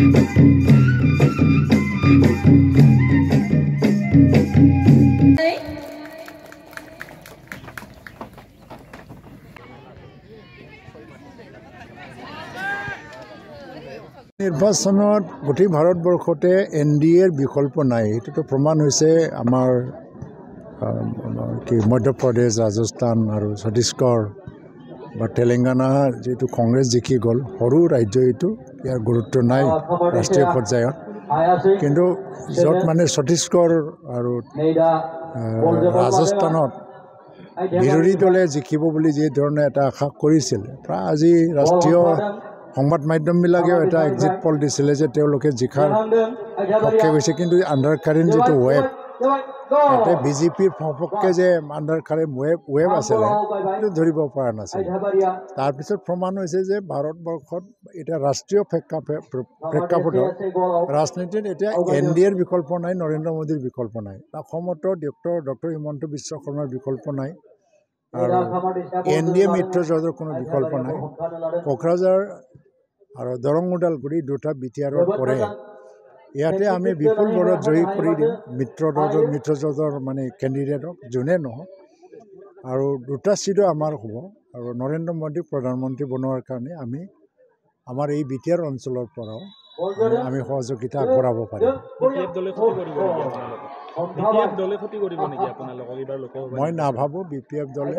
নিৰ্বাচনত গোটেই ভাৰতবৰ্ষতে NDAৰ বিকল্প নাই। এইটোতো প্ৰমাণ হৈছে আমাৰ মধ্যপ্ৰদেশ, ৰাজস্থান আৰু ছত্তীশগড় বা তেলেংগানা যিটো কংগ্ৰেছ জিকি গ'ল, সৰু ৰাজ্য এইটো, ইয়াৰ গুৰুত্ব নাই ৰাষ্ট্ৰীয় পৰ্যায়ত। কিন্তু য'ত মানে ছত্তীশগড় আৰু ৰাজস্থানত বিৰোধী দলে জিকিব বুলি যি ধৰণে এটা আশা কৰিছিল, প্ৰায় আজি ৰাষ্ট্ৰীয় সংবাদ মাধ্যমবিলাকেও এটা এক্সিট পল দিছিলে যে তেওঁলোকে জিকাৰ পক্ষে গৈছে। কিন্তু আণ্ডাৰ কাৰেণ্ট যিটো ৱেব, তাতে বিজেপিৰ সপক্ষে যে আণ্ডাৰ কাৰেণ্ট ৱেব আছিলে, সেইটো ধৰিব পৰা নাছিল। তাৰপিছত প্ৰমাণ হৈছে যে ভাৰতবৰ্ষত এতিয়া ৰাষ্ট্ৰীয় প্ৰেক্ষাপটত ৰাজনীতিত এতিয়া NDAৰ বিকল্প নাই, নৰেন্দ্ৰ মোদীৰ বিকল্প নাই। অসমতো ডক্টৰ হিমন্ত বিশ্ব শৰ্মাৰ বিকল্প নাই আৰু NDA মিত্ৰজোঁটৰ কোনো বিকল্প নাই। কোকৰাঝাৰ আৰু দৰং ওদালগুৰি দুটা BTRত পৰে। ইয়াতে আমি বিপুল বৰত জয়ী কৰি দিম মিত্ৰজোঁটৰ মানে কেণ্ডিডেটক, যোনে নহওক। আৰু দুটা চিটো আমাৰ হ'ব আৰু নৰেন্দ্ৰ মোদীক প্ৰধানমন্ত্ৰী বনোৱাৰ কাৰণে আমি আমাৰ এই BTR অঞ্চলৰ পৰাও আমি সহযোগিতা আগবঢ়াব পাৰিম। মই নাভাবোঁ BPF দলে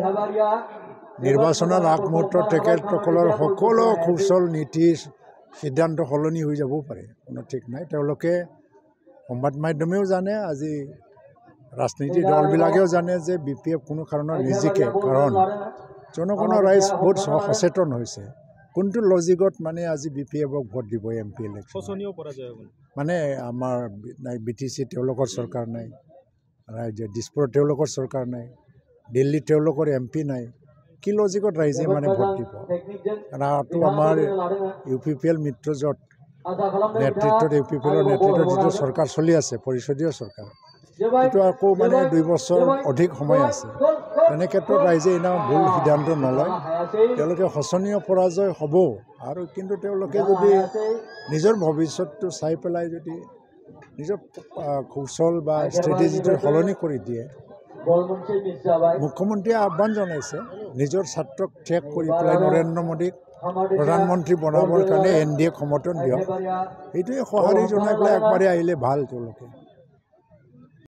নিৰ্বাচনৰ আগমুহূৰ্তত তেখেতসকলৰ সকলো কৌশল নীতি সিদ্ধান্ত সলনি হৈ যাবও পাৰে, কোনো ঠিক নাই। তেওঁলোকে সংবাদ মাধ্যমেও জানে, আজি ৰাজনীতিৰ দলবিলাকেও জানে যে BPF কোনো কাৰণত নিজিকে, কাৰণ জনগণৰ ৰাইজ বহুত সচেতন হৈছে। কোনটো লজিকত মানে আজি BPFক ভোট দিব MP ইলেকশ্যন? মানে আমাৰ BTC তেওঁলোকৰ চৰকাৰ নাই, দিছপুৰত তেওঁলোকৰ চৰকাৰ নাই, দিল্লীত তেওঁলোকৰ MP নাই। কি লজিকত ৰাইজে মানে ভোট দিব? আৰু আমাৰ UPPL মিত্ৰজোঁট নেতৃত্বত UPPLৰ নেতৃত্বত যিটো চৰকাৰ চলি আছে, পৰিষদীয় চৰকাৰ, এইটো আকৌ মানে 2 বছৰ অধিক সময় আছে। তেনে ক্ষেত্ৰত ৰাইজে এনেও ভুল সিদ্ধান্ত নলয়, তেওঁলোকে শোচনীয় পৰাজয় হ'ব। আৰু কিন্তু তেওঁলোকে যদি নিজৰ ভৱিষ্যতটো চাই পেলাই যদি নিজৰ কৌশল বা ষ্ট্ৰেটেজিটো সলনি কৰি দিয়ে, মুখ্যমন্ত্ৰীয়ে আহ্বান জনাইছে নিজৰ ছাত্ৰক ত্যাগ কৰি পেলাই নৰেন্দ্ৰ মোদীক প্ৰধানমন্ত্ৰী বনাবৰ কাৰণে NDAক সমৰ্থন দিয়ক। সেইটোৱে সঁহাৰি জনাই পেলাই একবাৰে আহিলে ভাল তেওঁলোকে।